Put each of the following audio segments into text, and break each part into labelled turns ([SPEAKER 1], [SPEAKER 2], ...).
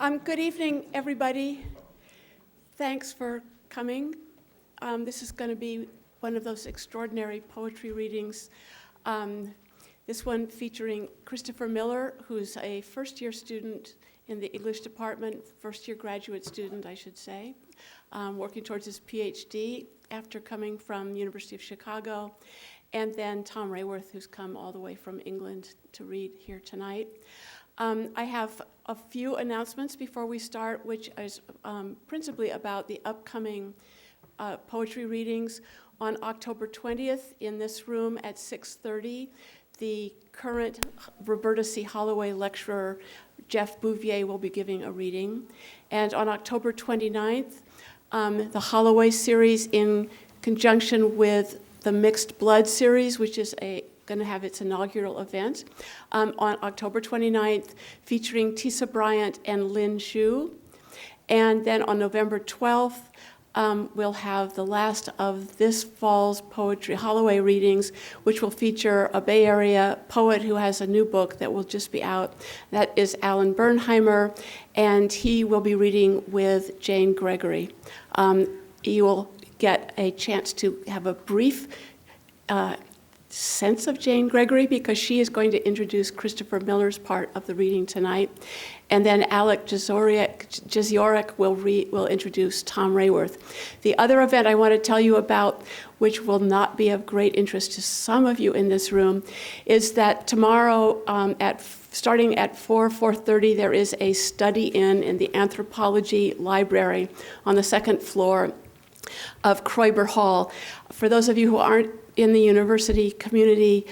[SPEAKER 1] Good evening, everybody. Thanks for coming. This is going to be one of those extraordinary poetry readings. This one featuring Christopher Miller, who's a first-year student in the English department, first-year graduate student, I should say, working towards his PhD after coming from University of Chicago, and then Tom Raworth, who's come all the way from England to read here tonight. I have a few announcements before we start, which is principally about the upcoming poetry readings. On October 20th, in this room at 6:30, the current Roberta C. Holloway lecturer, Jeff Bouvier, will be giving a reading. And on October 29th, the Holloway series, in conjunction with the Mixed Blood series, which is going to have its inaugural event, on October 29th, featuring Tisa Bryant and Lynn Xu. And then on November 12th, we'll have the last of this fall's poetry Holloway readings, which will feature a Bay Area poet who has a new book that will just be out. That is Alan Bernheimer, and he will be reading with Jane Gregory. You will get a chance to have a brief sense of Jane Gregory, because she is going to introduce Christopher Miller's part of the reading tonight. And then Alec Jezorek will introduce Tom Raworth. The other event I want to tell you about, which will not be of great interest to some of you in this room, is that tomorrow starting at 4:30, there is a study in the anthropology library on the second floor of Kroiber Hall. For those of you who aren't in the university community,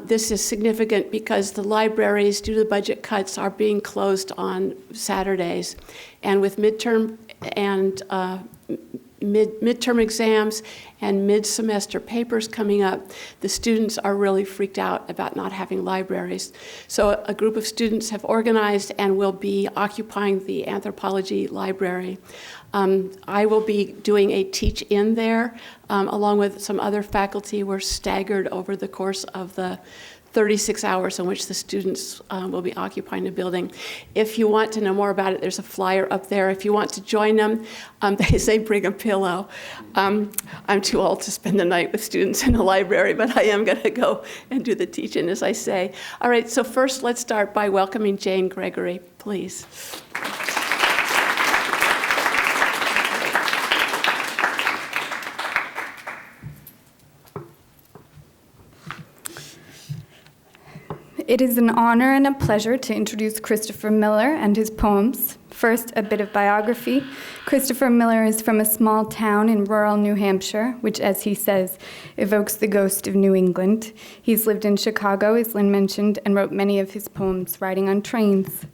[SPEAKER 1] this is significant because the libraries, due to the budget cuts, are being closed on Saturdays. And with midterm exams and mid-semester papers coming up, the students are really freaked out about not having libraries. So a group of students have organized and will be occupying the anthropology library. I will be doing a teach-in there, along with some other faculty. We're staggered over the course of the 36 hours in which the students will be occupying the building. If you want to know more about it, there's a flyer up there. If you want to join them, they say bring a pillow. I'm too old to spend the night with students in the library, but I am going to go and do the teach-in, as I say. All right, so first let's start by welcoming Jane Gregory, please.
[SPEAKER 2] It is an honor and a pleasure to introduce Christopher Miller and his poems. First, a bit of biography. Christopher Miller is from a small town in rural New Hampshire, which, as he says, evokes the ghost of New England. He's lived in Chicago, as Lynn mentioned, and wrote many of his poems riding on trains.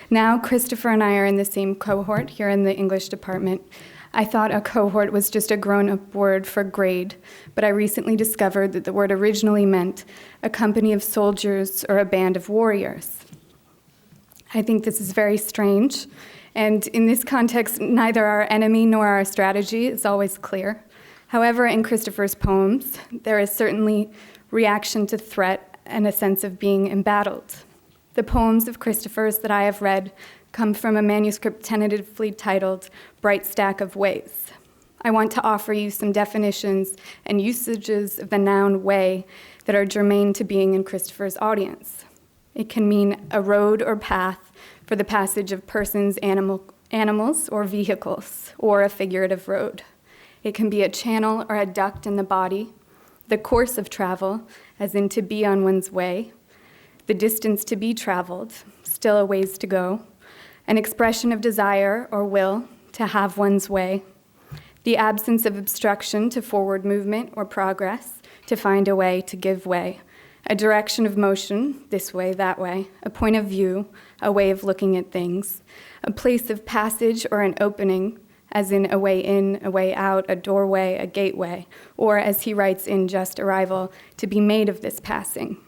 [SPEAKER 2] Now, Christopher and I are in the same cohort here in the English department. I thought a cohort was just a grown-up word for grade, but I recently discovered that the word originally meant a company of soldiers or a band of warriors. I think this is very strange, and in this context, neither our enemy nor our strategy is always clear. However, in Christopher's poems, there is certainly reaction to threat and a sense of being embattled. The poems of Christopher's that I have read come from a manuscript tentatively titled Bright Stack of Ways. I want to offer you some definitions and usages of the noun way that are germane to being in Christopher's audience. It can mean a road or path for the passage of persons, animals, or vehicles, or a figurative road. It can be a channel or a duct in the body, the course of travel, as in to be on one's way, the distance to be traveled, still a ways to go, an expression of desire or will to have one's way, the absence of obstruction to forward movement or progress, to find a way to give way, a direction of motion, this way, that way, a point of view, a way of looking at things, a place of passage or an opening, as in a way in, a way out, a doorway, a gateway, or as he writes in Just Arrival, to be made of this passing.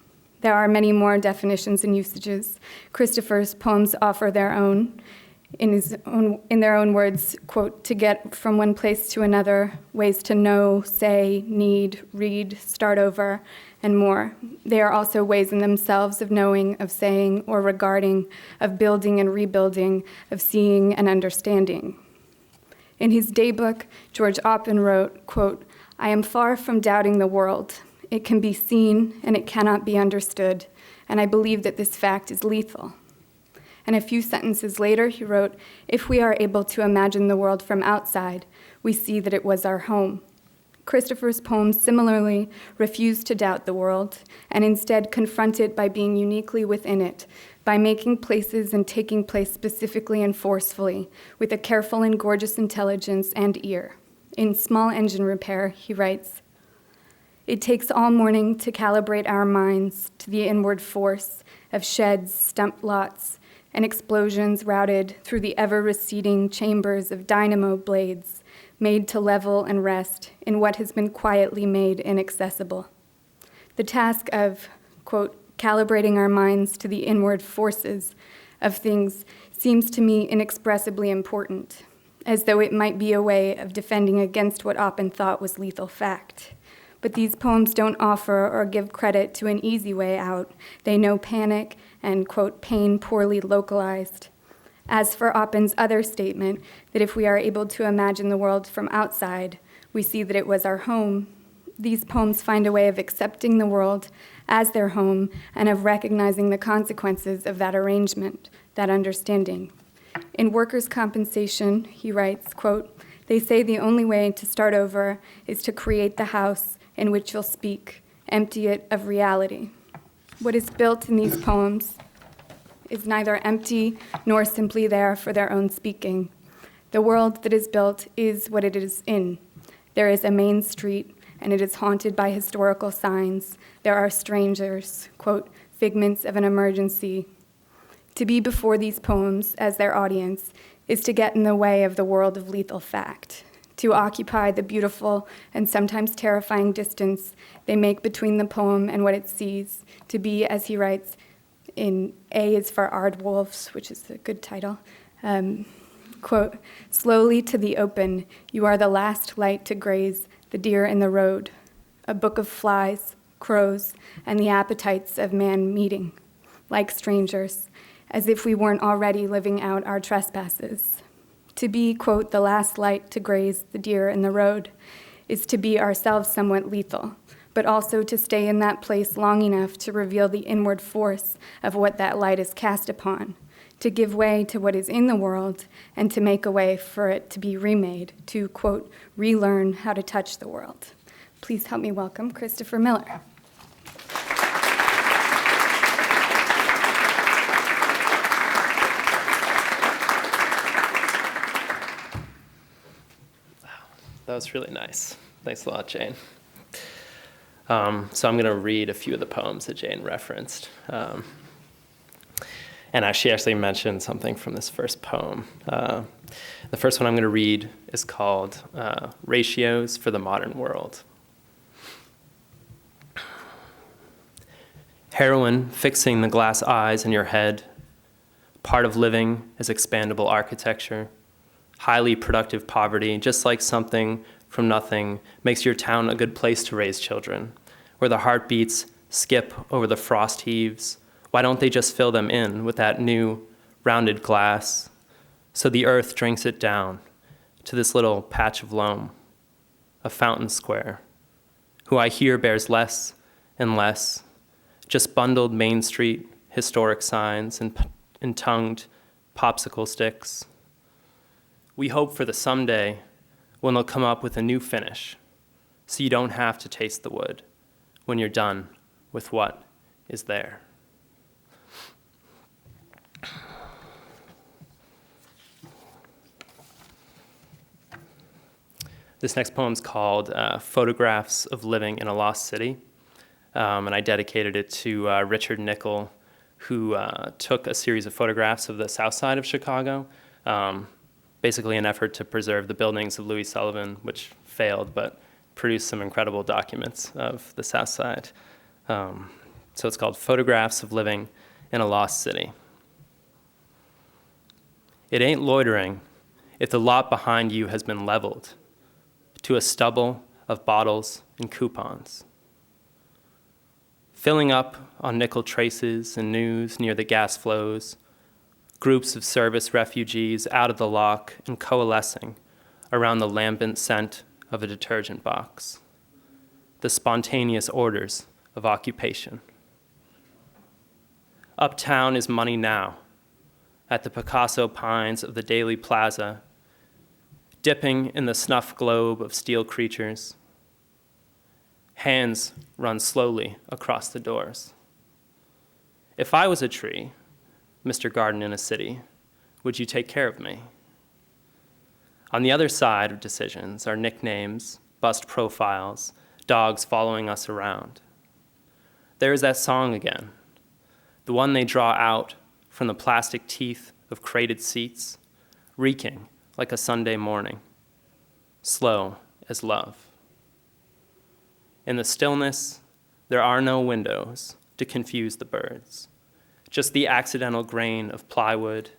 [SPEAKER 2] There are many more definitions and usages. Christopher's poems offer their own. in their own words, quote, to get from one place to another, ways to know, say, need, read, start over, and more. They are also ways in themselves of knowing, of saying, or regarding, of building and rebuilding, of seeing and understanding. In his daybook, George Oppen wrote, quote, I am far from doubting the world. It can be seen and it cannot be understood, and I believe that this fact is lethal. And a few sentences later, he wrote, if we are able to imagine the world from outside, we see that it was our home. Christopher's poems similarly refuse to doubt the world, and instead confront it by being uniquely within it, by making places and taking place specifically and forcefully, with a careful and gorgeous intelligence and ear. In Small Engine Repair, he writes, it takes all morning to calibrate our minds to the inward force of sheds, stump lots, and explosions routed through the ever-receding chambers of dynamo blades made to level and rest in what has been quietly made inaccessible. The task of, quote, calibrating our minds to the inward forces of things seems to me inexpressibly important, as though it might be a way of defending against what Oppen thought was lethal fact. But these poems don't offer or give credit to an easy way out. They know panic and, quote, pain poorly localized. As for Oppen's other statement, that if we are able to imagine the world from outside, we see that it was our home, these poems find a way of accepting the world as their home and of recognizing the consequences of that arrangement, that understanding. In Workers' Compensation, he writes, quote, they say the only way to start over is to create the house in which you'll speak, empty it of reality. What is built in these poems is neither empty nor simply there for their own speaking. The world that is built is what it is in. There is a main street, and it is haunted by historical signs. There are strangers, quote, figments of an emergency. To be before these poems as their audience is to get in the way of the world of lethal fact, to occupy the beautiful and sometimes terrifying distance they make between the poem and what it sees, to be, as he writes, in A is for Aardwolves, which is a good title, quote, slowly to the open, you are the last light to graze the deer in the road, a book of flies, crows, and the appetites of man meeting, like strangers, as if we weren't already living out our trespasses. To be, quote, the last light to graze the deer in the road is to be ourselves somewhat lethal, but also to stay in that place long enough to reveal the inward force of what that light is cast upon, to give way to what is in the world, and to make a way for it to be remade, to, quote, relearn how to touch the world. Please help me welcome Christopher Miller.
[SPEAKER 3] That was really nice. Thanks a lot, Jane. So I'm going to read a few of the poems that Jane referenced. And she actually mentioned something from this first poem. The first one I'm going to read is called Ratios for the Modern World. Heroin fixing the glass eyes in your head. Part of living is expandable architecture. Highly productive poverty, just like something from nothing, makes your town a good place to raise children, where the heartbeats skip over the frost heaves. Why don't they just fill them in with that new rounded glass so the earth drinks it down to this little patch of loam, a fountain square, who I hear bears less and less, just bundled Main Street historic signs and tongued popsicle sticks. We hope for the someday when they'll come up with a new finish, so you don't have to taste the wood when you're done with what is there. This next poem's called Photographs of Living in a Lost City, and I dedicated it to Richard Nickel, who took a series of photographs of the south side of Chicago, basically an effort to preserve the buildings of Louis Sullivan, which failed, but produced some incredible documents of the South Side. So it's called Photographs of Living in a Lost City. It ain't loitering if the lot behind you has been leveled to a stubble of bottles and coupons. Filling up on nickel traces and news near the gas flows, groups of service refugees out of the lock and coalescing around the lambent scent of a detergent box. The spontaneous orders of occupation. Uptown is money now, at the Picasso pines of the Daily Plaza, dipping in the snuff globe of steel creatures. Hands run slowly across the doors. If I was a tree, Mr. Garden in a city, would you take care of me? On the other side of decisions are nicknames, bust profiles, dogs following us around. There is that song again, the one they draw out from the plastic teeth of crated seats, reeking like a Sunday morning, slow as love. In the stillness, there are no windows to confuse the birds, just the accidental grain of plywood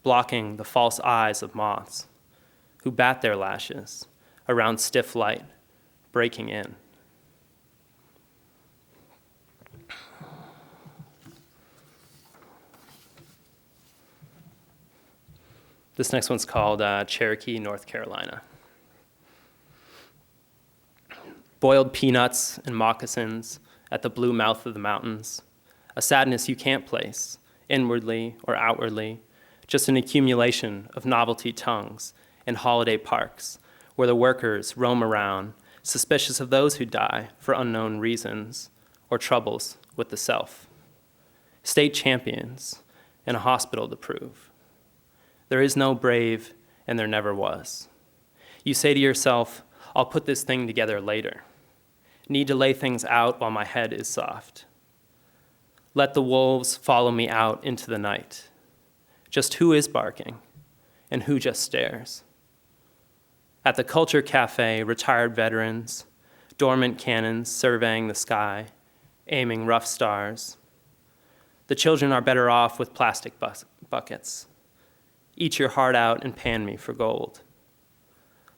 [SPEAKER 3] blocking the false eyes of moths who bat their lashes around stiff light breaking in. This next one's called Cherokee, North Carolina. Boiled peanuts and moccasins at the blue mouth of the mountains, a sadness you can't place, inwardly or outwardly, just an accumulation of novelty tongues in holiday parks where the workers roam around, suspicious of those who die for unknown reasons or troubles with the self. State champions in a hospital to prove. There is no brave, and there never was. You say to yourself, I'll put this thing together later. Need to lay things out while my head is soft. Let the wolves follow me out into the night. Just who is barking, and who just stares? At the Culture Cafe, retired veterans, dormant cannons surveying the sky, aiming rough stars. The children are better off with plastic buckets. Eat your heart out and pan me for gold.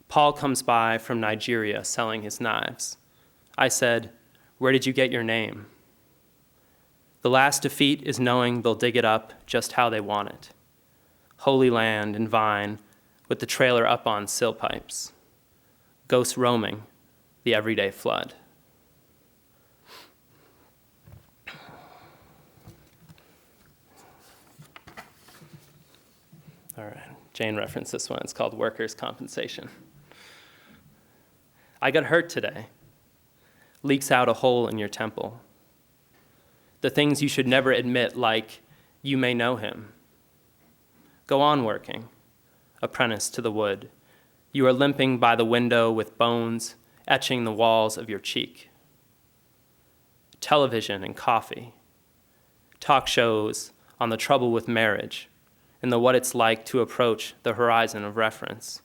[SPEAKER 3] Paul comes by from Nigeria selling his knives. I said, where did you get your name? The last defeat is knowing they'll dig it up just how they want it. Holy land and vine with the trailer up on sill pipes. Ghosts roaming the everyday flood. All right, Jane referenced this one. It's called Workers' Compensation. I got hurt today. Leaks out a hole in your temple. The things you should never admit, like, you may know him. Go on working, apprentice to the wood. You are limping by the window with bones etching the walls of your cheek. Television and coffee. Talk shows on the trouble with marriage and what it's like to approach the horizon of reference.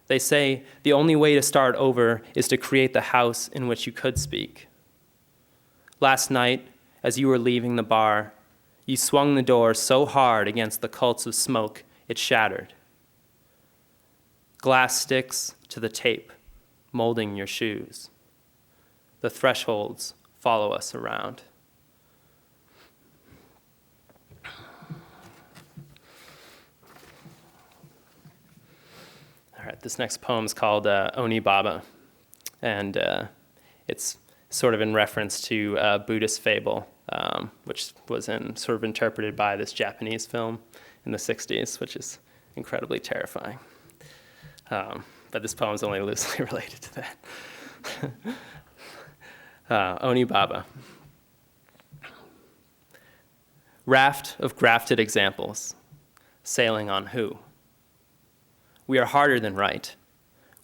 [SPEAKER 3] They say the only way to start over is to create the house in which you could speak. Last night, as you were leaving the bar, you swung the door so hard against the cults of smoke it shattered. Glass sticks to the tape, molding your shoes. The thresholds follow us around. All right, this next poem is called Oni Baba, and it's sort of in reference to a Buddhist fable, which was sort of interpreted by this Japanese film in the 60s, which is incredibly terrifying. But this poem is only loosely related to that. Oni Baba. Raft of grafted examples, sailing on who? We are harder than right,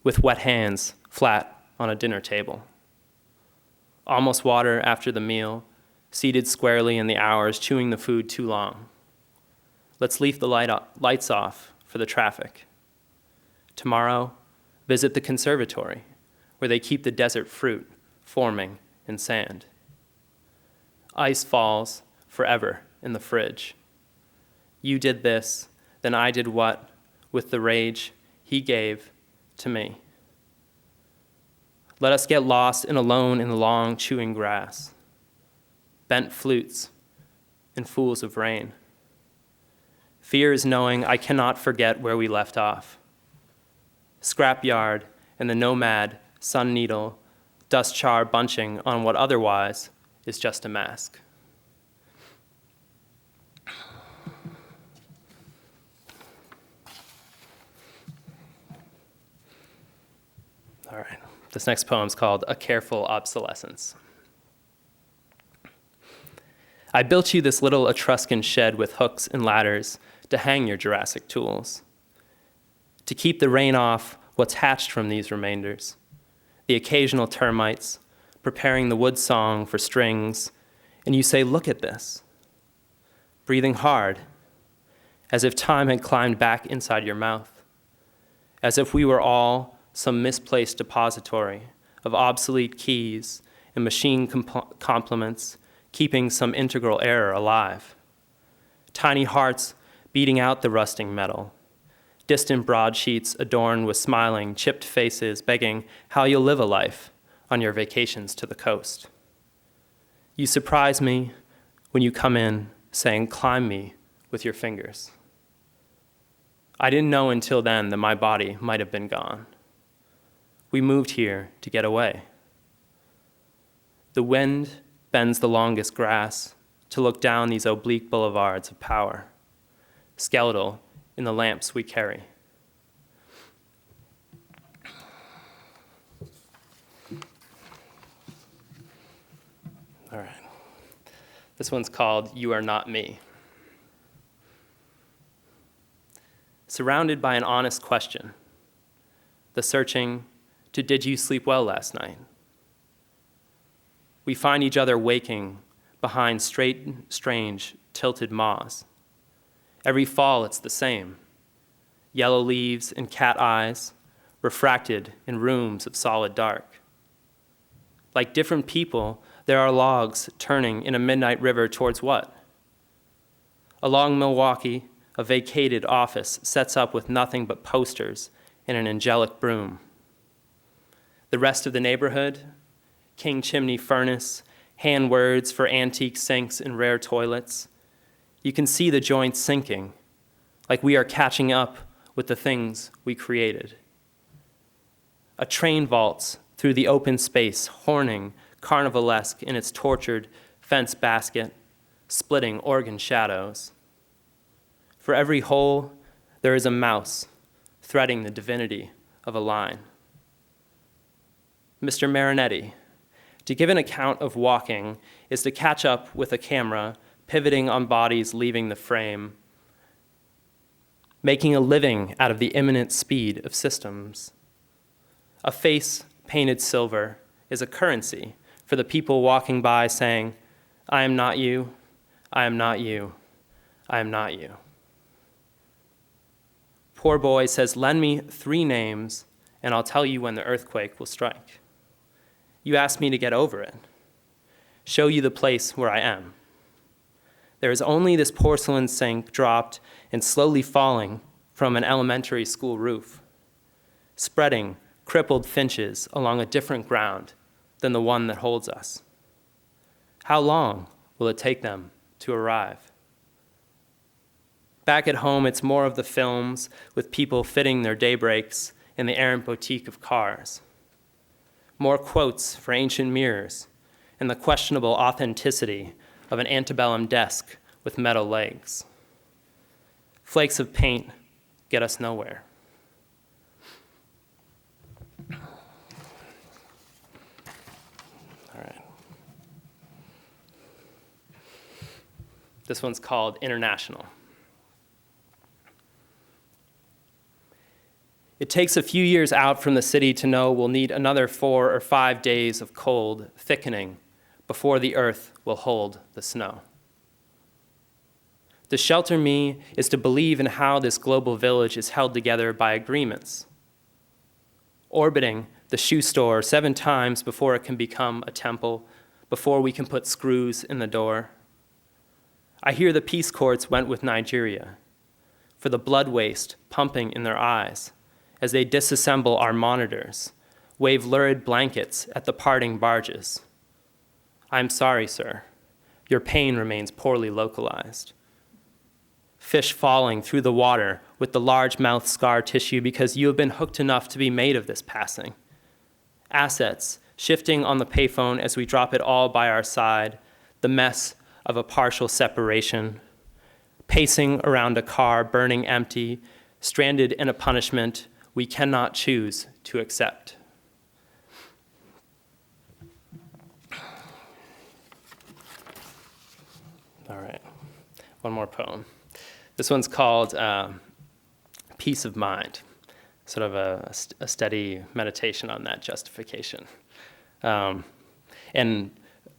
[SPEAKER 3] with wet hands flat on a dinner table. Almost water after the meal, seated squarely in the hours, chewing the food too long. Let's leave the lights off for the traffic. Tomorrow, visit the conservatory, where they keep the desert fruit forming in sand. Ice falls forever in the fridge. You did this, then I did what, with the rage he gave to me. Let us get lost and alone in the long chewing grass, bent flutes and fools of rain. Fear is knowing I cannot forget where we left off. Scrapyard and the nomad, sun needle, dust char bunching on what otherwise is just a mask. All right, this next poem is called A Careful Obsolescence. I built you this little Etruscan shed with hooks and ladders to hang your Jurassic tools, to keep the rain off what's hatched from these remainders, the occasional termites, preparing the wood song for strings, and you say, look at this, breathing hard, as if time had climbed back inside your mouth, as if we were all some misplaced depository of obsolete keys and machine complements, keeping some integral error alive. Tiny hearts beating out the rusting metal, distant broadsheets adorned with smiling, chipped faces begging how you'll live a life on your vacations to the coast. You surprise me when you come in saying, climb me with your fingers. I didn't know until then that my body might have been gone. We moved here to get away. The wind bends the longest grass to look down these oblique boulevards of power, skeletal in the lamps we carry. All right. This one's called You Are Not Me. Surrounded by an honest question, the searching to did you sleep well last night? We find each other waking behind straight, strange, tilted maws. Every fall it's the same. Yellow leaves and cat eyes, refracted in rooms of solid dark. Like different people, there are logs turning in a midnight river towards what? Along Milwaukee, a vacated office sets up with nothing but posters and an angelic broom. The rest of the neighborhood, king chimney furnace, hand words for antique sinks and rare toilets. You can see the joints sinking, like we are catching up with the things we created. A train vaults through the open space, horning carnivalesque in its tortured fence basket, splitting organ shadows. For every hole, there is a mouse threading the divinity of a line. Mr. Marinetti, to give an account of walking is to catch up with a camera pivoting on bodies leaving the frame, making a living out of the imminent speed of systems. A face painted silver is a currency for the people walking by saying, I am not you, I am not you, I am not you. Poor boy says, lend me 3 names and I'll tell you when the earthquake will strike. You ask me to get over it, show you the place where I am. There is only this porcelain sink dropped and slowly falling from an elementary school roof, spreading crippled finches along a different ground than the one that holds us. How long will it take them to arrive? Back at home, it's more of the films with people fitting their daybreaks in the errant boutique of cars. More quotes for ancient mirrors and the questionable authenticity of an antebellum desk with metal legs. Flakes of paint get us nowhere. All right. This one's called International. It takes a few years out from the city to know we'll need another 4 or 5 days of cold thickening before the earth will hold the snow. To shelter me is to believe in how this global village is held together by agreements, orbiting the shoe store 7 times before it can become a temple, before we can put screws in the door. I hear the peace courts went with Nigeria, for the blood waste pumping in their eyes as they disassemble our monitors, wave lurid blankets at the parting barges. I'm sorry, sir. Your pain remains poorly localized. Fish falling through the water with the large mouth scar tissue because you have been hooked enough to be made of this passing. Assets shifting on the payphone as we drop it all by our side, the mess of a partial separation. Pacing around a car burning empty, stranded in a punishment we cannot choose to accept. All right, one more poem. This one's called Peace of Mind, sort of a steady meditation on that justification. And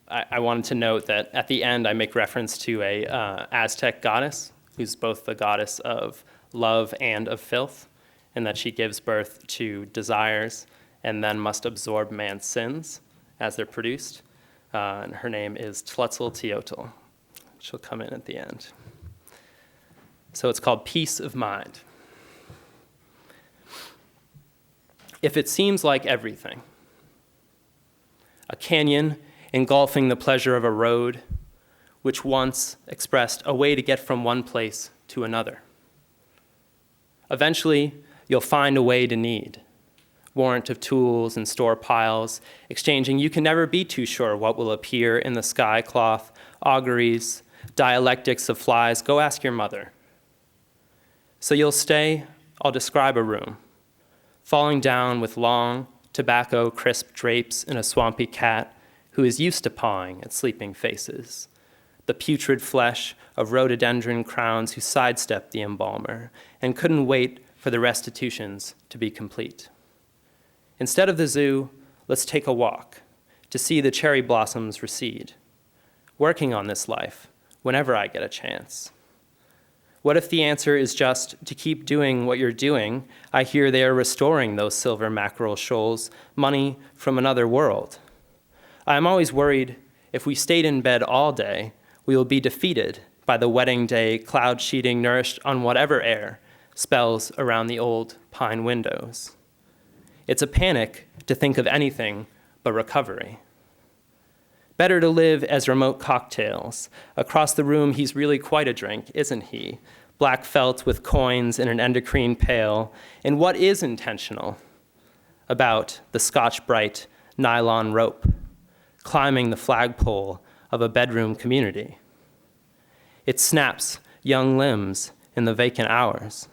[SPEAKER 3] I wanted to note that at the end I make reference to a Aztec goddess who's both the goddess of love and of filth, and that she gives birth to desires and then must absorb man's sins as they're produced. And her name is Tlötzl. She'll come in at the end. So it's called Peace of Mind. If it seems like everything, a canyon engulfing the pleasure of a road, which once expressed a way to get from one place to another. Eventually, you'll find a way to need. Warrant of tools and store piles, exchanging you can never be too sure what will appear in the sky cloth, auguries, dialectics of flies. Go ask your mother. So you'll stay, I'll describe a room, falling down with long, tobacco crisp drapes in a swampy cat who is used to pawing at sleeping faces. The putrid flesh of rhododendron crowns who sidestepped the embalmer and couldn't wait for the restitutions to be complete. Instead of the zoo, let's take a walk to see the cherry blossoms recede, working on this life whenever I get a chance. What if the answer is just to keep doing what you're doing? I hear they are restoring those silver mackerel shoals, money from another world. I am always worried if we stayed in bed all day, we will be defeated by the wedding day cloud sheeting nourished on whatever air spells around the old pine windows. It's a panic to think of anything but recovery. Better to live as remote cocktails. Across the room, he's really quite a drink, isn't he? Black felt with coins in an endocrine pail. And what is intentional about the Scotch-Brite nylon rope, climbing the flagpole of a bedroom community? It snaps young limbs in the vacant hours.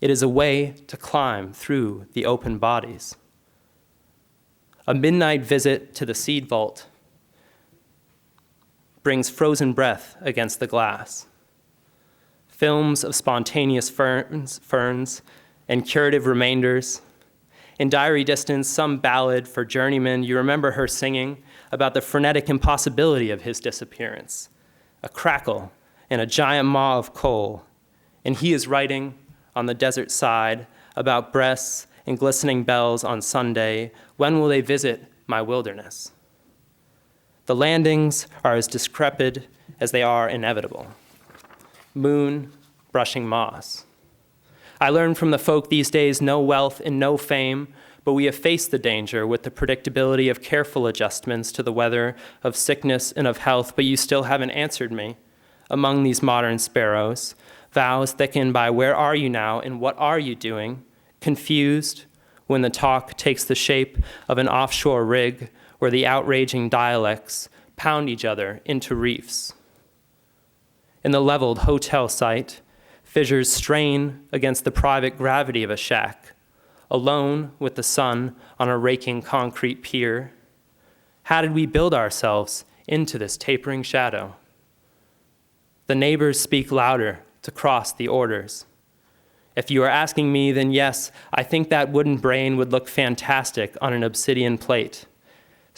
[SPEAKER 3] It is a way to climb through the open bodies. A midnight visit to the seed vault brings frozen breath against the glass. Films of spontaneous ferns and curative remainders. In diary distance, some ballad for journeyman, you remember her singing about the frenetic impossibility of his disappearance. A crackle and a giant maw of coal. And he is writing on the desert side about breasts and glistening bells on Sunday. When will they visit my wilderness? The landings are as decrepit as they are inevitable. Moon brushing moss. I learned from the folk these days no wealth and no fame, but we have faced the danger with the predictability of careful adjustments to the weather, of sickness and of health, but you still haven't answered me. Among these modern sparrows, vows thickened by where are you now and what are you doing, confused when the talk takes the shape of an offshore rig where the outraging dialects pound each other into reefs. In the leveled hotel site, fissures strain against the private gravity of a shack, alone with the sun on a raking concrete pier. How did we build ourselves into this tapering shadow? The neighbors speak louder to cross the orders. If you are asking me, then yes, I think that wooden brain would look fantastic on an obsidian plate.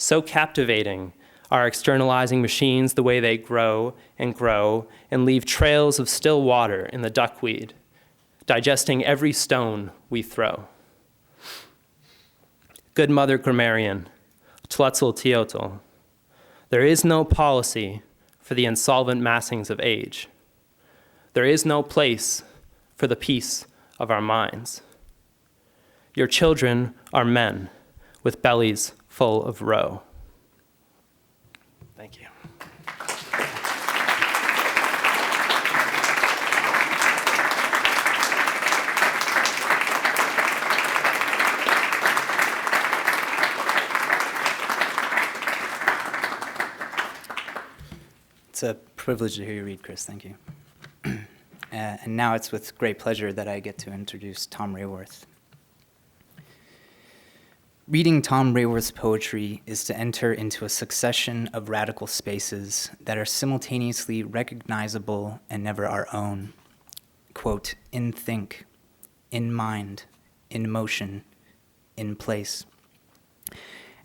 [SPEAKER 3] So captivating are externalizing machines the way they grow and leave trails of still water in the duckweed, digesting every stone we throw. Good Mother Grammarian, Tlötzl. There is no policy for the insolvent massings of age. There is no place for the peace of our minds. Your children are men with bellies full of roe. Thank you.
[SPEAKER 4] It's a privilege to hear you read, Chris. Thank you. And now it's with great pleasure that I get to introduce Tom Raworth. Reading Tom Raworth's poetry is to enter into a succession of radical spaces that are simultaneously recognizable and never our own. Quote, in think, in mind, in motion, in place.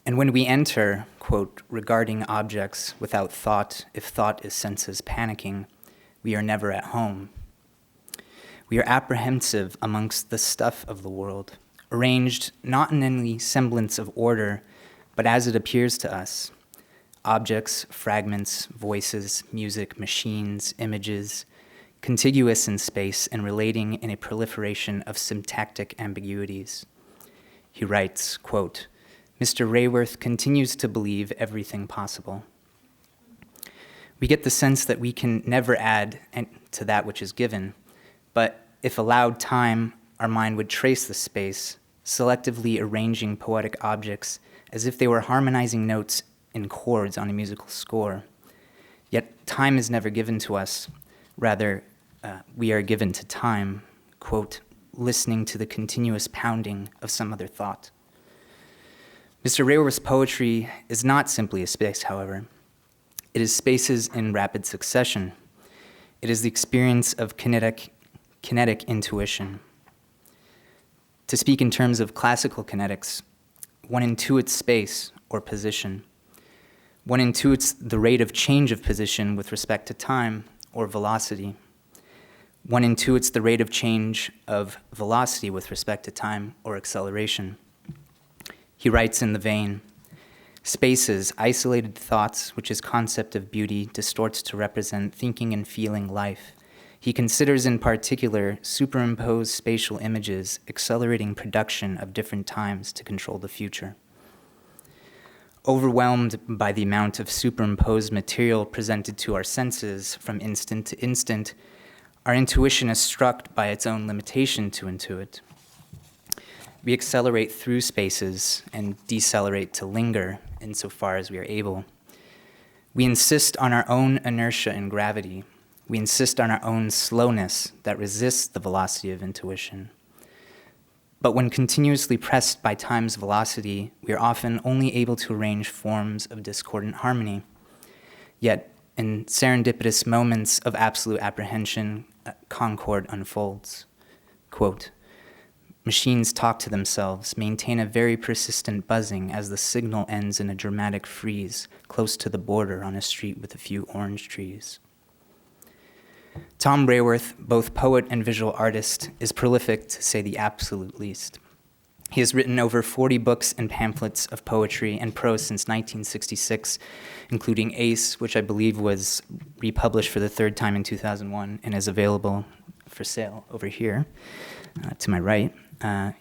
[SPEAKER 4] And when we enter, quote, regarding objects without thought, if thought is senses panicking, we are never at home. We are apprehensive amongst the stuff of the world, arranged not in any semblance of order, but as it appears to us. Objects, fragments, voices, music, machines, images, contiguous in space and relating in a proliferation of syntactic ambiguities. He writes, quote, Mr. Raworth continues to believe everything possible. We get the sense that we can never add to that which is given, but if allowed time, our mind would trace the space, selectively arranging poetic objects as if they were harmonizing notes in chords on a musical score. Yet time is never given to us. Rather, we are given to time, quote, listening to the continuous pounding of some other thought. Mr. Raworth's poetry is not simply a space, however. It is spaces in rapid succession. It is the experience of kinetic intuition. To speak in terms of classical kinetics, one intuits space or position. One intuits the rate of change of position with respect to time or velocity. One intuits the rate of change of velocity with respect to time or acceleration. He writes in the vein, spaces, isolated thoughts, which his concept of beauty distorts to represent thinking and feeling life. He considers in particular superimposed spatial images accelerating production of different times to control the future. Overwhelmed by the amount of superimposed material presented to our senses from instant to instant, our intuition is struck by its own limitation to intuit. We accelerate through spaces and decelerate to linger insofar as we are able. We insist on our own inertia and gravity. We insist on our own slowness that resists the velocity of intuition. But when continuously pressed by time's velocity, we are often only able to arrange forms of discordant harmony. Yet, in serendipitous moments of absolute apprehension, concord unfolds. Quote, machines talk to themselves, maintain a very persistent buzzing as the signal ends in a dramatic freeze close to the border on a street with a few orange trees. Tom Raworth, both poet and visual artist, is prolific to say the absolute least. He has written over 40 books and pamphlets of poetry and prose since 1966, including Ace, which I believe was republished for the third time in 2001 and is available for sale over here to my right.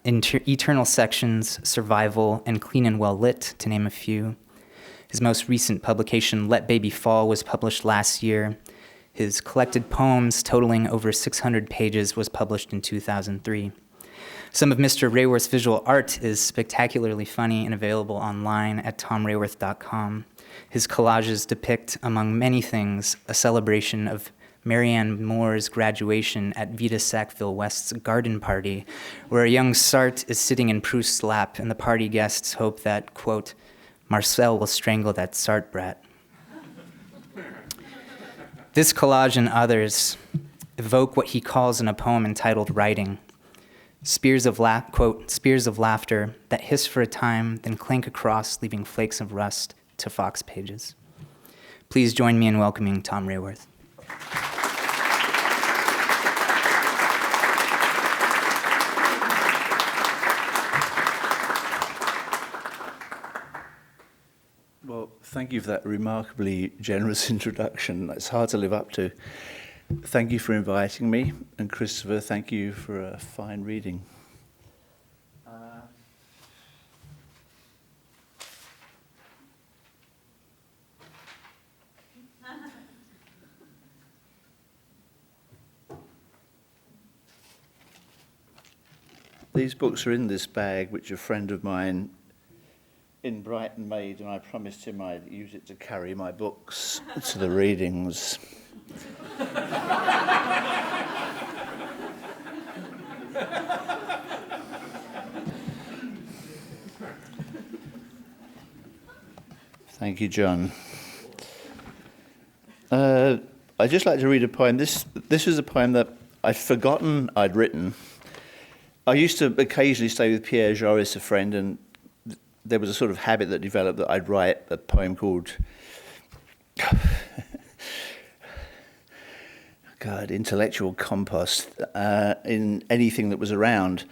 [SPEAKER 4] Eternal Sections, Survival, and Clean and Well Lit, to name a few. His most recent publication, Let Baby Fall, was published last year. His collected poems, totaling over 600 pages, was published in 2003. Some of Mr. Raworth's visual art is spectacularly funny and available online at tomraworth.com. His collages depict, among many things, a celebration of Marianne Moore's graduation at Vita Sackville West's garden party, where a young Sartre is sitting in Proust's lap, and the party guests hope that, quote, Marcel will strangle that Sartre brat. This collage and others evoke what he calls in a poem entitled Writing, spears of laughter that hiss for a time, then clank across, leaving flakes of rust to fox pages. Please join me in welcoming Tom Raworth.
[SPEAKER 5] Well, thank you for that remarkably generous introduction. It's hard to live up to. Thank you for inviting me, and Christopher, thank you for a fine reading. These books are in this bag, which a friend of mine in Brighton made, and I promised him I'd use it to carry my books to the readings. Thank you, John. I'd just like to read a poem. This is a poem that I'd forgotten I'd written. I used to occasionally stay with Pierre Joris, a friend, and there was a sort of habit that developed that I'd write a poem called intellectual compost in anything that was around.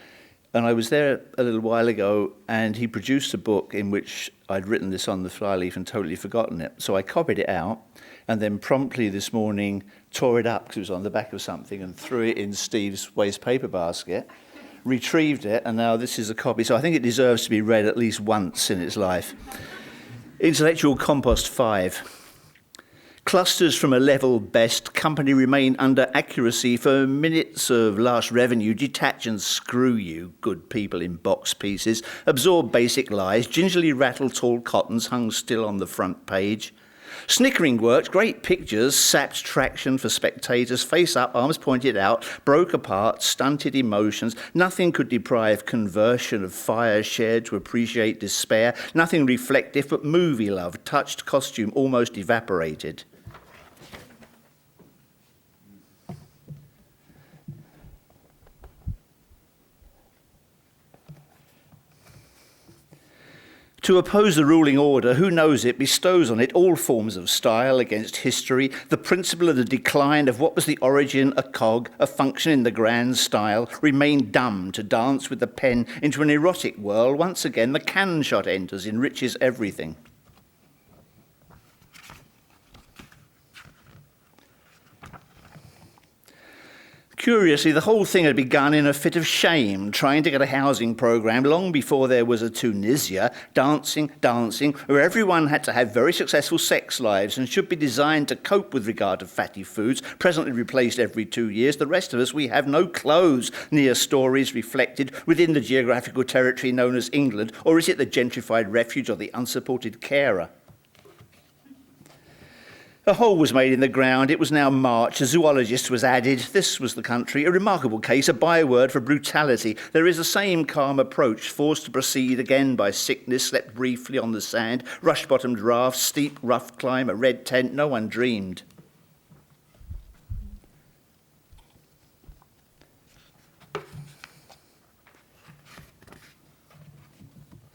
[SPEAKER 5] And I was there a little while ago, and he produced a book in which I'd written this on the flyleaf and totally forgotten it. So I copied it out, and then promptly this morning tore it up because it was on the back of something, and threw it in Steve's waste paper basket, retrieved it, and now this is a copy. So I think it deserves to be read at least once in its life. Intellectual Compost 5. Clusters from a level best, company remain under accuracy for minutes of last revenue, detach and screw you, good people in box pieces, absorb basic lies, gingerly rattle tall cottons hung still on the front page. Snickering worked, great pictures, sapped traction for spectators, face up, arms pointed out, broke apart, stunted emotions. Nothing could deprive conversion of fire shared to appreciate despair. Nothing reflective but movie love, touched costume almost evaporated. To oppose the ruling order, who knows it, bestows on it all forms of style against history, the principle of the decline of what was the origin, a cog, a function in the grand style, remain dumb to dance with the pen into an erotic world. Once again, the cannon shot enters, enriches everything. Curiously, the whole thing had begun in a fit of shame, trying to get a housing programme long before there was a Tunisia, dancing, where everyone had to have very successful sex lives and should be designed to cope with regard to fatty foods, presently replaced every 2 years. The rest of us, we have no clothes, near stories reflected within the geographical territory known as England, or is it the gentrified refuge or the unsupported carer? A hole was made in the ground. It was now March. A zoologist was added. This was the country. A remarkable case, a byword for brutality. There is the same calm approach, forced to proceed again by sickness, slept briefly on the sand, rush-bottomed raft, steep, rough climb, a red tent. No one dreamed.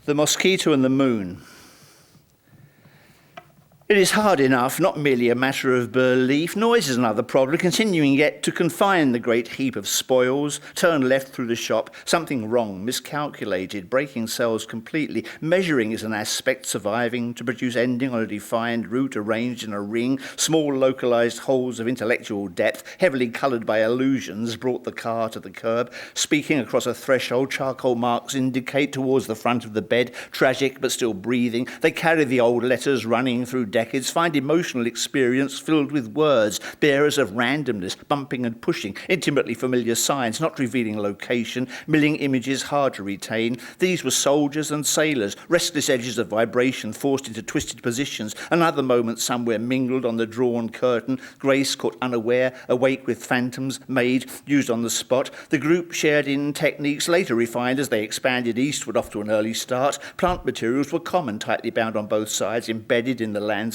[SPEAKER 5] The mosquito and the moon. It is hard enough, not merely a matter of belief. Noise is another problem, continuing yet to confine the great heap of spoils. Turn left through the shop, something wrong, miscalculated, breaking cells completely. Measuring is an aspect, surviving to produce ending on a defined route arranged in a ring. Small localized holes of intellectual depth, heavily coloured by illusions, brought the car to the curb. Speaking across a threshold, charcoal marks indicate towards the front of the bed, tragic but still breathing. They carry the old letters running through decades, find emotional experience filled with words, bearers of randomness, bumping and pushing, intimately familiar signs, not revealing location, milling images hard to retain. These were soldiers and sailors, restless edges of vibration forced into twisted positions, another moment somewhere mingled on the drawn curtain, Grace caught unaware, awake with phantoms, made, used on the spot. The group shared in techniques later refined as they expanded eastward off to an early start. Plant materials were common, tightly bound on both sides, embedded in the landscape,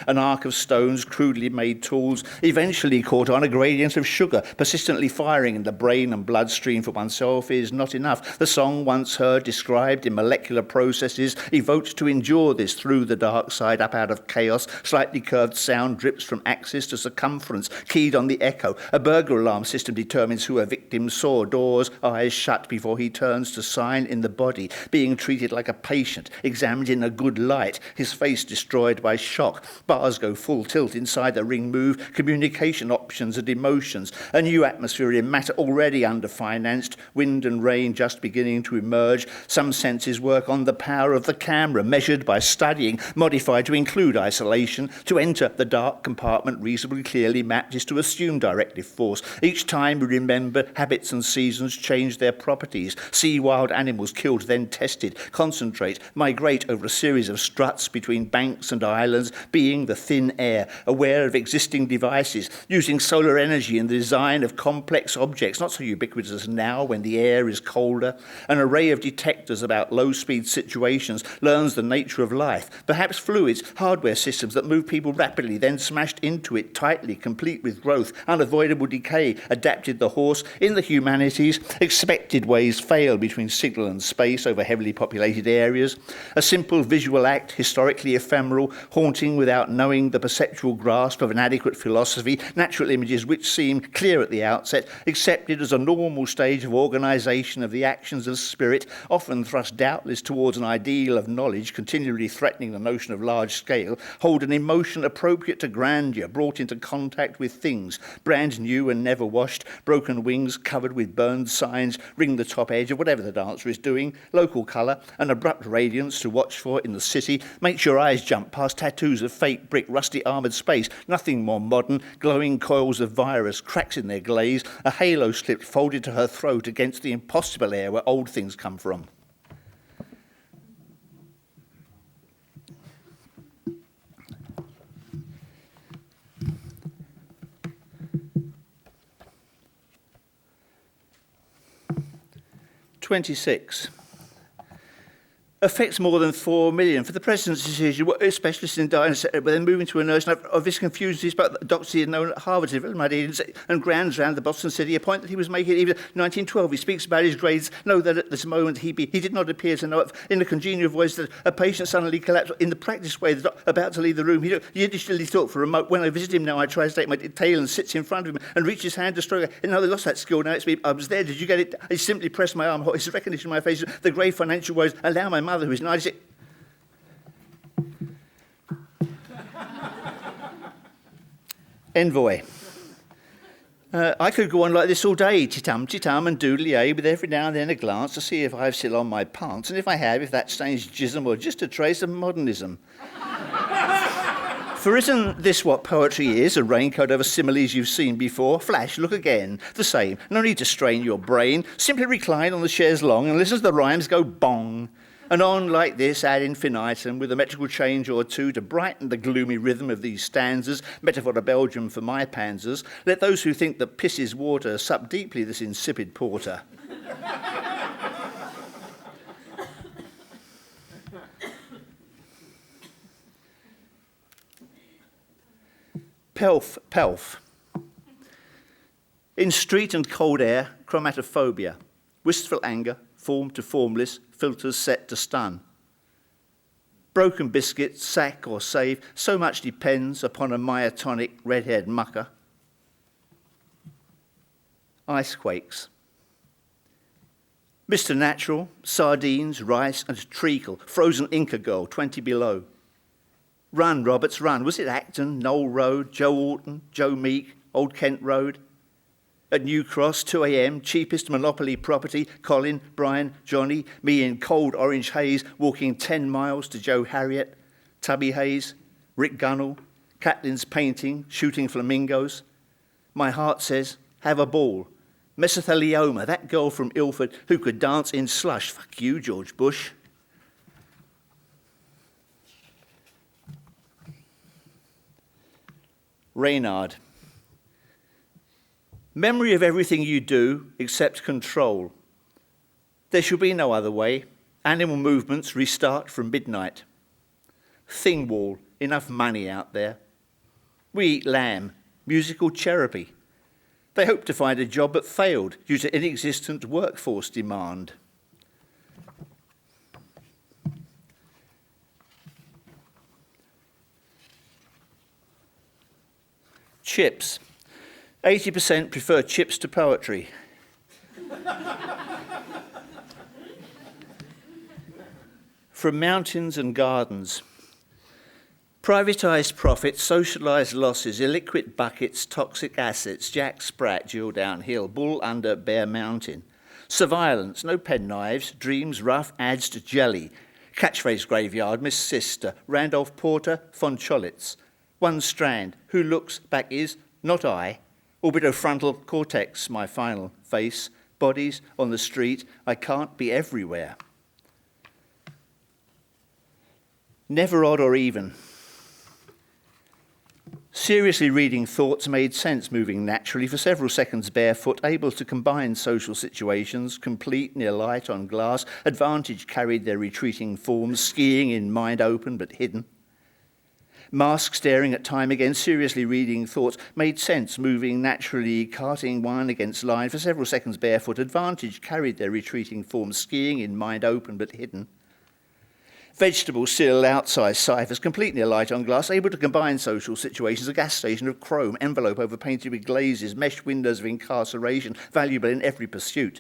[SPEAKER 5] an arc of stones, crudely made tools, eventually caught on a gradient of sugar, persistently firing in the brain and bloodstream for oneself is not enough. The song once heard, described in molecular processes, evoked to endure this through the dark side, up out of chaos. Slightly curved sound drips from axis to circumference, keyed on the echo. A burglar alarm system determines who a victim saw, doors, eyes shut before he turns to sign in the body, being treated like a patient, examined in a good light, his face destroyed by shock. Bars go full tilt inside the ring move, communication options and emotions. A new atmosphere in matter already underfinanced, wind and rain just beginning to emerge. Some senses work on the power of the camera, measured by studying, modified to include isolation. To enter the dark compartment reasonably clearly mapped is to assume directive force. Each time we remember, habits and seasons change their properties. See wild animals killed, then tested, concentrate, migrate over a series of struts between banks and islands, being the thin air, aware of existing devices, using solar energy in the design of complex objects, not so ubiquitous now when the air is colder. An array of detectors about low-speed situations learns the nature of life, perhaps fluids, hardware systems that move people rapidly, then smashed into it tightly, complete with growth, unavoidable decay, adapted the horse. In the humanities, expected ways fail between signal and space over heavily populated areas. A simple visual act, historically ephemeral, haunting without knowing the perceptual grasp of an adequate philosophy, natural images which seem clear at the outset, accepted as a normal stage of organisation of the actions of spirit, often thrust doubtless towards an ideal of knowledge, continually threatening the notion of large scale, hold an emotion appropriate to grandeur, brought into contact with things, brand new and never washed, broken wings covered with burned signs, ring the top edge of whatever the dancer is doing, local colour, an abrupt radiance to watch for in the city, makes your eyes jump past tattoos of fake brick, rusty armoured space, nothing more modern, glowing coils of virus, cracks in their glaze, a halo slipped folded to her throat against the impossible air where old things come from. "26. Affects more than 4 million. For the President's decision, what is specialist in dying, but then moving to a nurse, and of this confusion, about doctors he had known at Harvard, and grands round the Boston City, a point that he was making even 1912. He speaks about his grades, know that at this moment he did not appear to know it, in a congenial voice that a patient suddenly collapsed in the practice way, about to leave the room. He initially thought for a moment, when I visit him now, I try to take my tail and sits in front of him and reaches his hand to stroke. And now they lost that skill. Now it's me. I was there. Did you get it? He simply pressed my arm. His recognition of my face, the grave financial woes, allow my mother, who is 96. Envoy. I could go on like this all day, chitum, and doodly-ay, with every now and then a glance to see if I've still on my pants, and if I have, if that stains jism or just a trace of modernism. For isn't this what poetry is, a raincoat over similes you've seen before? Flash, look again, the same. No need to strain your brain. Simply recline on the chaise long and listen to the rhymes go bong. And on like this, ad infinitum, with a metrical change or two to brighten the gloomy rhythm of these stanzas, metaphor of Belgium for my panzers. Let those who think that piss is water sup deeply this insipid porter. Pelf. In street and cold air, chromatophobia. Wistful anger, form to formless, filters set to stun. Broken biscuit, sack or save, so much depends upon a myotonic red-haired mucker. Icequakes. Mr. Natural, sardines, rice and treacle, frozen Inca girl, 20 below. Run, Roberts, run. Was it Acton, Knoll Road, Joe Orton, Joe Meek, Old Kent Road? At New Cross, 2 a.m, cheapest monopoly property, Colin, Brian, Johnny, me in cold orange haze, walking 10 miles to Joe Harriet, Tubby Hayes, Rick Gunnell, Catlin's painting, shooting flamingos. My heart says, have a ball. Mesothelioma, that girl from Ilford who could dance in slush. Fuck you, George Bush. Reynard. Memory of everything you do except control. There shall be no other way. Animal movements restart from midnight. Thing wall, enough money out there. We eat lamb, musical cherubie. They hoped to find a job but failed due to inexistent workforce demand. Chips. 80% prefer chips to poetry. From mountains and gardens. Privatised profits, socialised losses, illiquid buckets, toxic assets, Jack Sprat, duel downhill, bull under Bear Mountain. Surveillance, no penknives, dreams, rough, ads to jelly. Catchphrase graveyard, Miss Sister, Randolph Porter, von Cholitz. One strand, who looks back is, not I. Orbitofrontal cortex, my final face. Bodies on the street, I can't be everywhere. Never odd or even. Seriously reading thoughts made sense moving naturally for several seconds barefoot, able to combine social situations, complete near light on glass, advantage carried their retreating forms, skiing in mind open but hidden. Mask staring at time again, seriously reading thoughts made sense moving naturally, carting one against line for several seconds barefoot, advantage carried their retreating forms, skiing in mind open but hidden. Vegetable sill, outsized ciphers, complete near light on glass, able to combine social situations, a gas station of chrome, envelope overpainted with glazes, mesh windows of incarceration, valuable in every pursuit.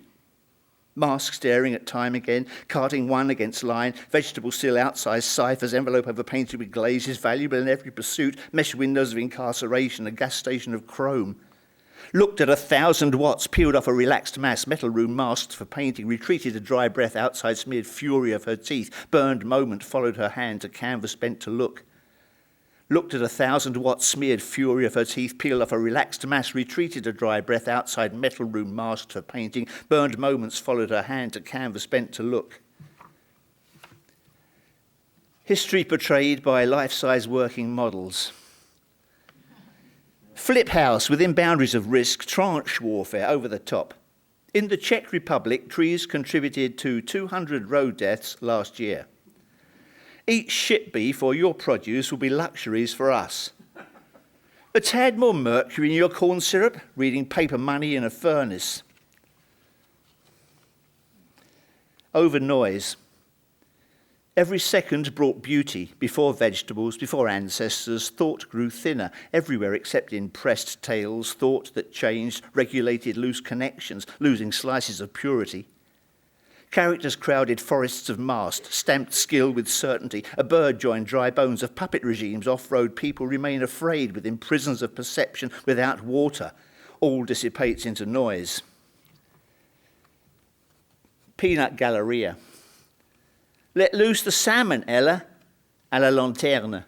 [SPEAKER 5] Mask staring at time again, carting one against line, vegetable sill, outsized ciphers, envelope overpainted with glazes, valuable in every pursuit, mesh windows of incarceration, a gas station of chrome. Looked at 1,000 watts, peeled off a relaxed mass, metal room masked for painting, retreated a dry breath outside, smeared fury of her teeth, burned moment, followed her hand to canvas bent to look. Looked at 1,000 watts, smeared fury of her teeth, peeled off a relaxed mass, retreated a dry breath outside, metal room masked for painting, burned moments, followed her hand to canvas bent to look. History portrayed by life-size working models. Flip house within boundaries of risk, tranche warfare over the top. In the Czech Republic, trees contributed to 200 road deaths last year. Eat shit beef or your produce will be luxuries for us. A tad more mercury in your corn syrup, reading paper money in a furnace. Over noise. Every second brought beauty, before vegetables, before ancestors. Thought grew thinner, everywhere except in pressed tales. Thought that changed, regulated loose connections, losing slices of purity. Characters crowded forests of mast, stamped skill with certainty. A bird joined dry bones of puppet regimes. Off-road people remain afraid within prisons of perception without water. All dissipates into noise. Peanut Galleria. Let loose the salmon, Ella, à la lanterne.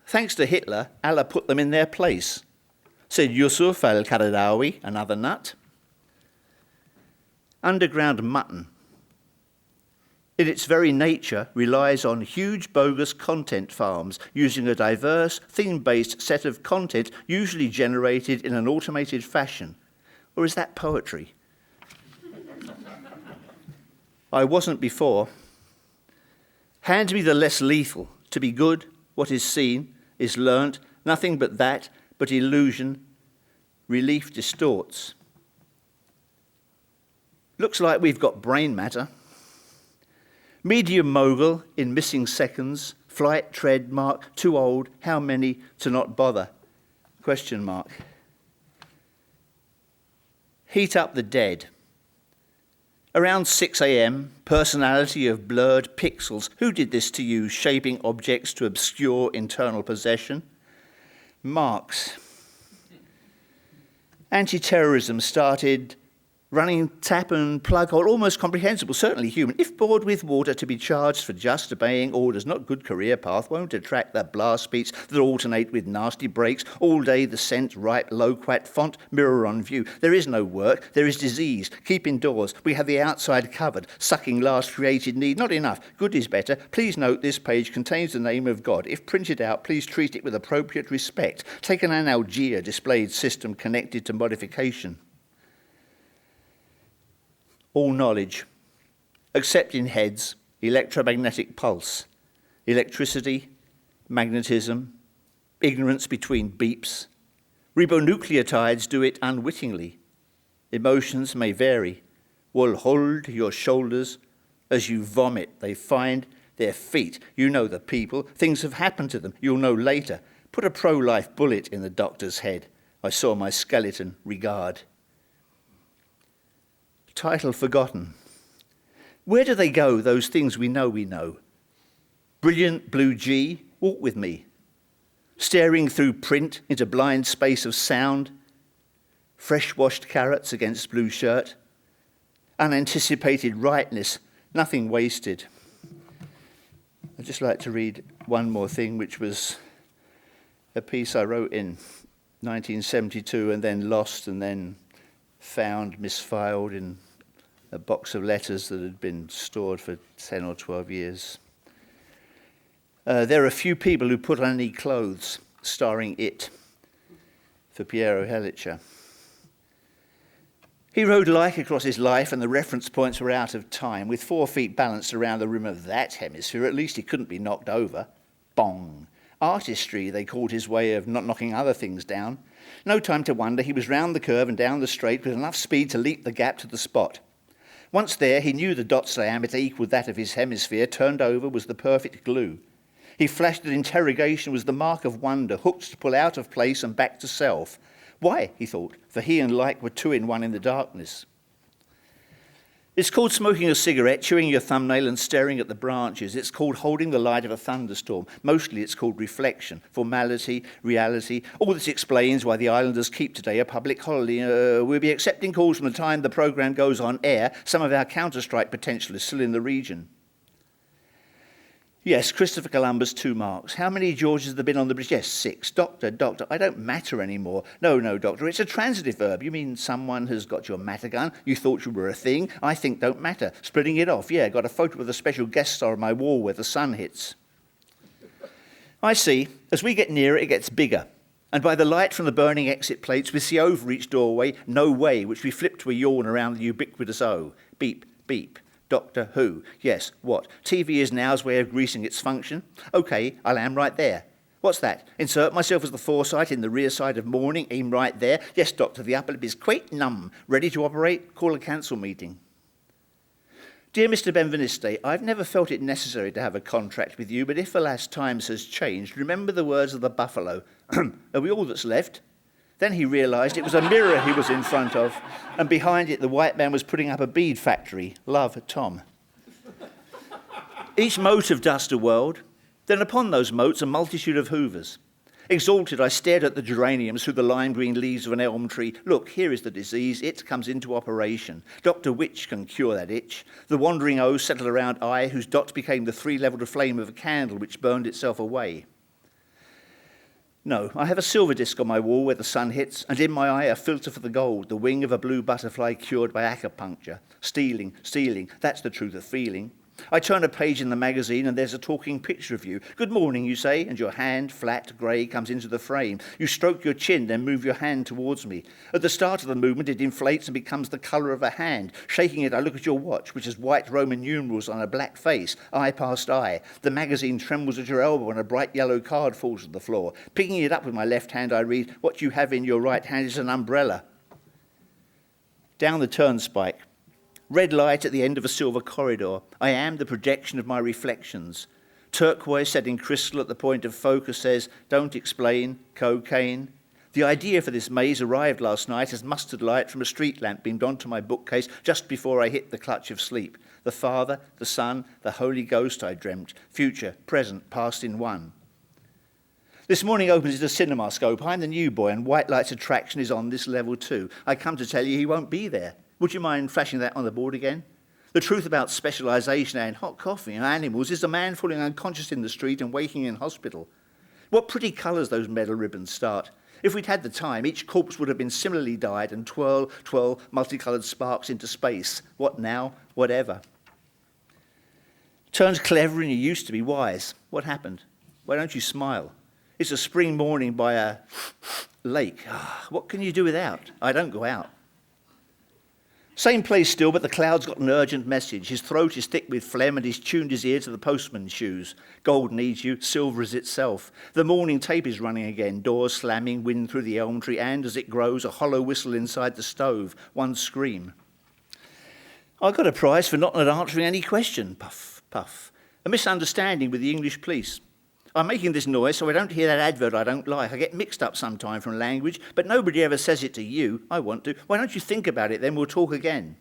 [SPEAKER 5] Thanks to Hitler, Allah put them in their place, said Yusuf al-Qaradawi, another nut. Underground mutton. In its very nature, relies on huge bogus content farms using a diverse, theme-based set of content usually generated in an automated fashion. Or is that poetry? I wasn't before. Hand me the less lethal. To be good, what is seen, is learnt, nothing but that, but illusion, relief distorts. Looks like we've got brain matter. Medium mogul in missing seconds, flight, tread, mark, too old, how many to not bother? Question mark. Heat up the dead. Around 6 a.m., personality of blurred pixels. Who did this to you, shaping objects to obscure internal possession? Marx. Anti-terrorism started running tap and plug hole, almost comprehensible, certainly human. If bored with water, to be charged for just obeying orders, not good career path, won't attract that blast speech that alternate with nasty breaks, all day the scent, ripe, loquat, font, mirror on view. There is no work, there is disease. Keep indoors, we have the outside covered, sucking last created need, not enough, good is better. Please note this page contains the name of God. If printed out, please treat it with appropriate respect. Take an analgesia displayed system connected to modification. All knowledge, except in heads, electromagnetic pulse, electricity, magnetism, ignorance between beeps. Ribonucleotides do it unwittingly. Emotions may vary. Will hold your shoulders as you vomit. They find their feet. You know the people. Things have happened to them. You'll know later. Put a pro-life bullet in the doctor's head. I saw my skeleton. Regard. Title forgotten. Where do they go, those things we know we know? Brilliant blue G, walk with me. staring through print into blind space of sound, fresh-washed carrots against blue shirt, unanticipated rightness, nothing wasted. I'd just like to read one more thing, which was a piece I wrote in 1972 and then lost and then found misfiled in a box of letters that had been stored for 10 or 12 years. There are few people who put on any clothes, starring It, for Piero Hellicher. He rode like across his life, and the reference points were out of time. With 4 feet balanced around the rim of that hemisphere, at least he couldn't be knocked over. Bong. Artistry, they called his way of not knocking other things down. No time to wonder, he was round the curve and down the straight with enough speed to leap the gap to the spot. Once there, he knew the dot's diameter equaled that of his hemisphere. Turned over was the perfect glue. He flashed that interrogation was the mark of wonder, hooked to pull out of place and back to self. Why, he thought, for he and like were 2 in 1 in the darkness. It's called smoking a cigarette, chewing your thumbnail and staring at the branches. It's called holding the light of a thunderstorm. Mostly it's called reflection, formality, reality. All this explains why the islanders keep today a public holiday. We'll be accepting calls from the time the programme goes on air. Some of our counter-strike potential is still in the region. Yes, Christopher Columbus, 2 marks. How many Georges have there been on the bridge? Yes, 6. Doctor, I don't matter anymore. No, doctor, it's a transitive verb. You mean someone has got your matter gun? You thought you were a thing? I think don't matter. Splitting it off. Yeah, got a photo with a special guest star on my wall where the sun hits. I see. As we get nearer, it gets bigger. And by the light from the burning exit plates, we see over each doorway, no way, which we flip to a yawn around the ubiquitous O. Beep, beep. Doctor Who. Yes, what? TV is now's way of greasing its function? OK, I'll am right there. What's that? Insert myself as the foresight in the rear side of morning, aim right there. Yes, doctor, the upper lip is quite numb. Ready to operate? Call a council meeting. Dear Mr. Benveniste, I've never felt it necessary to have a contract with you, but if alas times has changed, remember the words of the buffalo. Are we all that's left? Then he realised it was a mirror he was in front of, and behind it the white man was putting up a bead factory. Love, Tom. Each mote of dust a world, then upon those motes a multitude of hoovers. Exalted, I stared at the geraniums through the lime green leaves of an elm tree. Look, here is the disease. It comes into operation. Dr. Which can cure that itch. The wandering O settled around I, whose dot became the 3-levelled flame of a candle which burned itself away. No, I have a silver disc on my wall where the sun hits, and in my eye a filter for the gold, the wing of a blue butterfly cured by acupuncture. Stealing, that's the truth of feeling. I turn a page in the magazine and there's a talking picture of you. Good morning, you say, and your hand, flat, grey, comes into the frame. You stroke your chin, then move your hand towards me. At the start of the movement, it inflates and becomes the colour of a hand. Shaking it, I look at your watch, which has white Roman numerals on a black face, eye past eye. The magazine trembles at your elbow and a bright yellow card falls to the floor. Picking it up with my left hand, I read, what you have in your right hand is an umbrella. Down the turnspike. Red light at the end of a silver corridor. I am the projection of my reflections. Turquoise set in crystal at the point of focus says, don't explain, cocaine. The idea for this maze arrived last night as mustard light from a street lamp beamed onto my bookcase just before I hit the clutch of sleep. The Father, the Son, the Holy Ghost I dreamt. Future, present, past in one. This morning opens at a cinema scope. I'm the new boy and White Light's attraction is on this level too. I come to tell you he won't be there. Would you mind flashing that on the board again? The truth about specialisation and hot coffee and animals is a man falling unconscious in the street and waking in hospital. What pretty colours those medal ribbons start. If we'd had the time, each corpse would have been similarly dyed and twirl multicoloured sparks into space. What now? Whatever. Turned clever and you used to be wise. What happened? Why don't you smile? It's a spring morning by a lake. What can you do without? I don't go out. Same place still, but the cloud's got an urgent message. His throat is thick with phlegm and he's tuned his ear to the postman's shoes. Gold needs you, silver is itself. The morning tape is running again, doors slamming, wind through the elm tree, and as it grows, a hollow whistle inside the stove, one scream. I got a prize for not answering any question. Puff, puff. A misunderstanding with the English police. I'm making this noise so I don't hear that advert I don't like. I get mixed up sometime from language, but nobody ever says it to you. I want to. Why don't you think about it, then we'll talk again.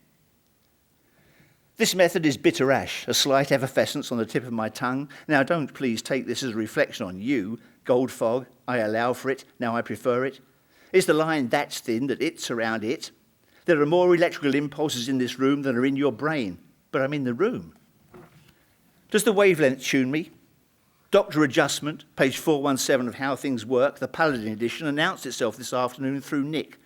[SPEAKER 5] This method is bitter ash, a slight effervescence on the tip of my tongue. Now don't please take this as a reflection on you. Gold fog, I allow for it, now I prefer it. Is the line that thin that it's around it? There are more electrical impulses in this room than are in your brain, but I'm in the room. Does the wavelength tune me? Doctor Adjustment, page 417 of How Things Work, the Paladin edition, announced itself this afternoon through Nick.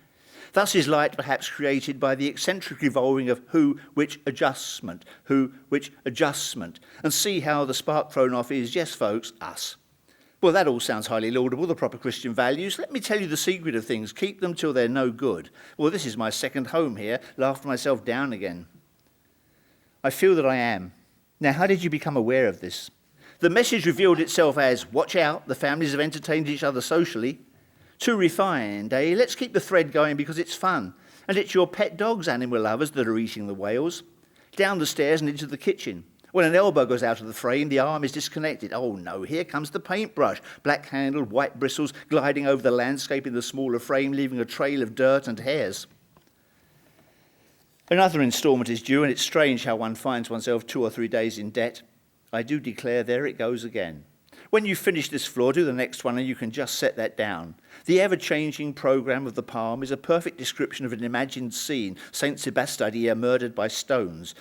[SPEAKER 5] Thus is light perhaps created by the eccentric revolving of who, which adjustment, and see how the spark thrown off is, yes folks, us. Well, that all sounds highly laudable, the proper Christian values. Let me tell you the secret of things. Keep them till they're no good. Well, this is my second home here. Laughed myself down again. I feel that I am. Now, how did you become aware of this? The message revealed itself as, watch out, the families have entertained each other socially. Too refined, eh? Let's keep the thread going because it's fun. And it's your pet dog's animal lovers that are eating the whales. Down the stairs and into the kitchen. When an elbow goes out of the frame, the arm is disconnected. Oh no, here comes the paintbrush. Black-handled, white bristles gliding over the landscape in the smaller frame, leaving a trail of dirt and hairs. Another instalment is due, and it's strange how one finds oneself 2 or 3 days in debt. I do declare, there it goes again. When you finish this floor, do the next one, and you can just set that down. The ever-changing programme of the palm is a perfect description of an imagined scene, Saint Sebastidia murdered by stones.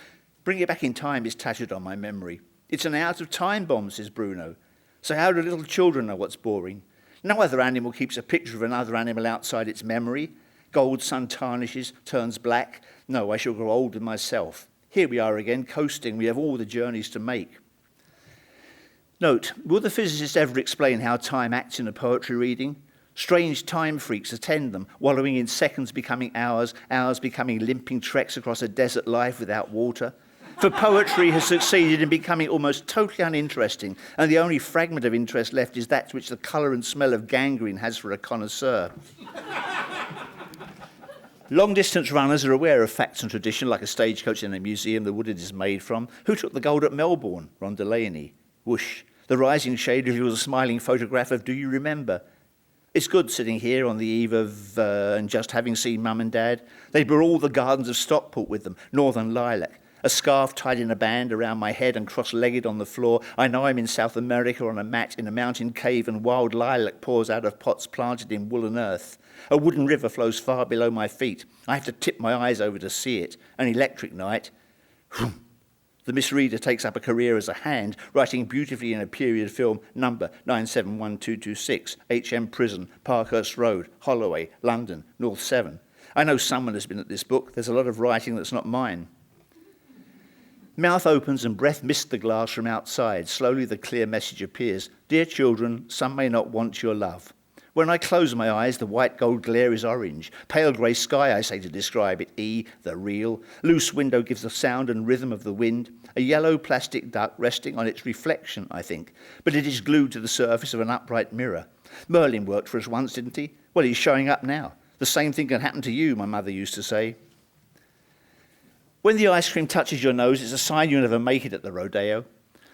[SPEAKER 5] Bring It Back in Time is tattooed on my memory. It's an out-of-time bomb, says Bruno. So how do little children know what's boring? No other animal keeps a picture of another animal outside its memory. Gold sun tarnishes, turns black. No, I shall grow old with myself. Here we are again, coasting. We have all the journeys to make. Note, will the physicist ever explain how time acts in a poetry reading? Strange time freaks attend them, wallowing in seconds becoming hours, hours becoming limping treks across a desert life without water. For poetry has succeeded in becoming almost totally uninteresting, and the only fragment of interest left is that which the colour and smell of gangrene has for a connoisseur. Long-distance runners are aware of facts and tradition, like a stagecoach in a museum the wood it is made from. Who took the gold at Melbourne? Ron Delaney. Whoosh. The rising shade reveals a smiling photograph of Do You Remember? It's good sitting here on the eve of and just having seen Mum and Dad. They brought all the gardens of Stockport with them, northern lilac. A scarf tied in a band around my head and cross-legged on the floor. I know I'm in South America on a mat in a mountain cave, and wild lilac pours out of pots planted in woolen earth. A wooden river flows far below my feet. I have to tip my eyes over to see it. An electric night. The misreader takes up a career as a hand, writing beautifully in a period film number 971226, HM Prison, Parkhurst Road, Holloway, London, North 7. I know someone has been at this book. There's a lot of writing that's not mine. Mouth opens and breath mists the glass from outside. Slowly the clear message appears. Dear children, some may not want your love. When I close my eyes, the white gold glare is orange. Pale grey sky, I say to describe it. The real. Loose window gives the sound and rhythm of the wind. A yellow plastic duck resting on its reflection, I think. But it is glued to the surface of an upright mirror. Merlin worked for us once, didn't he? Well, he's showing up now. The same thing can happen to you, my mother used to say. When the ice cream touches your nose, it's a sign you never make it at the rodeo.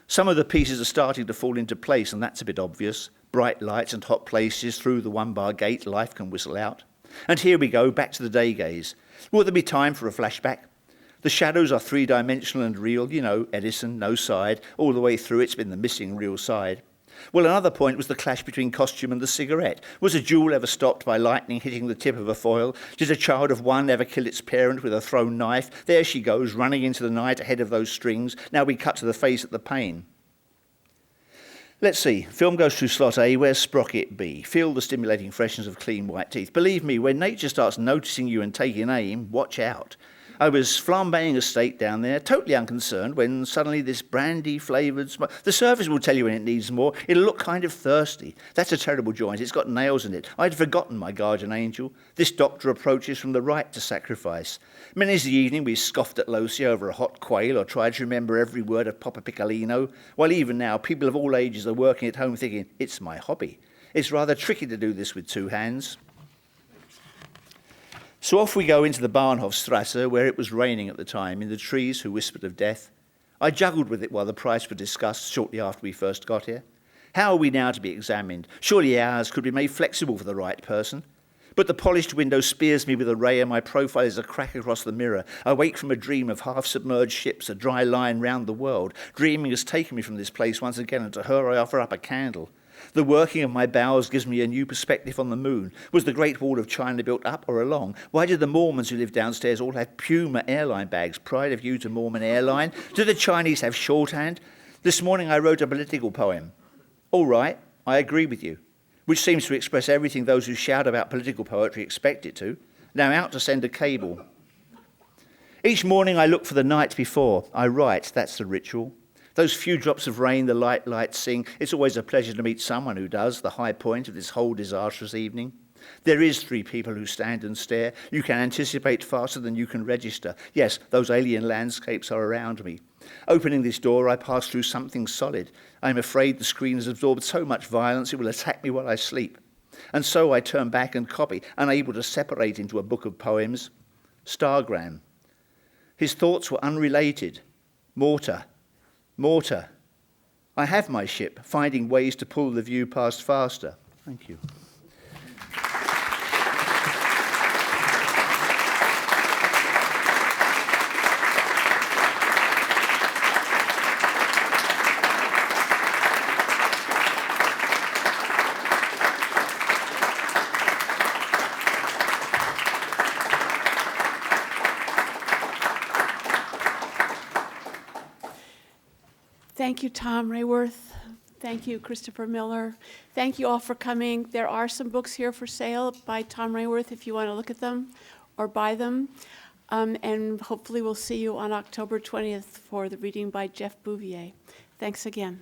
[SPEAKER 5] Some of the pieces are starting to fall into place, and that's a bit obvious. Bright lights and hot places through the one-bar gate, life can whistle out. And here we go, back to the day gaze. Will there be time for a flashback? The shadows are three-dimensional and real. You know, Edison, no side. All the way through, it's been the missing real side. Well, another point was the clash between costume and the cigarette. Was a jewel ever stopped by lightning hitting the tip of a foil? Did a child of one ever kill its parent with a thrown knife? There she goes, running into the night ahead of those strings. Now we cut to the face at the pane. Let's see. Film goes through slot A. Where's Sprocket B? Feel the stimulating freshness of clean white teeth. Believe me, when nature starts noticing you and taking aim, watch out. I was flambeing a steak down there, totally unconcerned, when suddenly this brandy-flavoured smoke... The surface will tell you when it needs more. It'll look kind of thirsty. That's a terrible joint. It's got nails in it. I'd forgotten my guardian angel. This doctor approaches from the right to sacrifice. Many's the evening we scoffed at Losi over a hot quail or tried to remember every word of Papa Piccolino, while even now people of all ages are working at home thinking, it's my hobby. It's rather tricky to do this with two hands. So off we go into the Bahnhofstrasse, where it was raining at the time, in the trees who whispered of death. I juggled with it while the price was discussed shortly after we first got here. How are we now to be examined? Surely ours could be made flexible for the right person. But the polished window spears me with a ray, and my profile is a crack across the mirror. I wake from a dream of half-submerged ships, a dry line round the world. Dreaming has taken me from this place once again, and to her I offer up a candle. The working of my bowels gives me a new perspective on the moon. Was the Great Wall of China built up or along? Why did the Mormons who live downstairs all have Puma airline bags? Pride of you to Mormon airline. Do the Chinese have shorthand? This morning I wrote a political poem. All right, I agree with you, which seems to express everything those who shout about political poetry expect it to. Now out to send a cable. Each morning I look for the night before. I write, that's the ritual. Those few drops of rain, the light sing. It's always a pleasure to meet someone who does, the high point of this whole disastrous evening. There is 3 people who stand and stare. You can anticipate faster than you can register. Yes, those alien landscapes are around me. Opening this door, I pass through something solid. I am afraid the screen has absorbed so much violence it will attack me while I sleep. And so I turn back and copy, unable to separate into a book of poems. Stargram. His thoughts were unrelated. Mortar. I have my ship, finding ways to pull the view past faster. Thank you.
[SPEAKER 1] Thank you, Tom Raworth. Thank you, Christopher Miller. Thank you all for coming. There are some books here for sale by Tom Raworth if you want to look at them or buy them. And hopefully we'll see you on October 20th for the reading by Jeff Bouvier. Thanks again.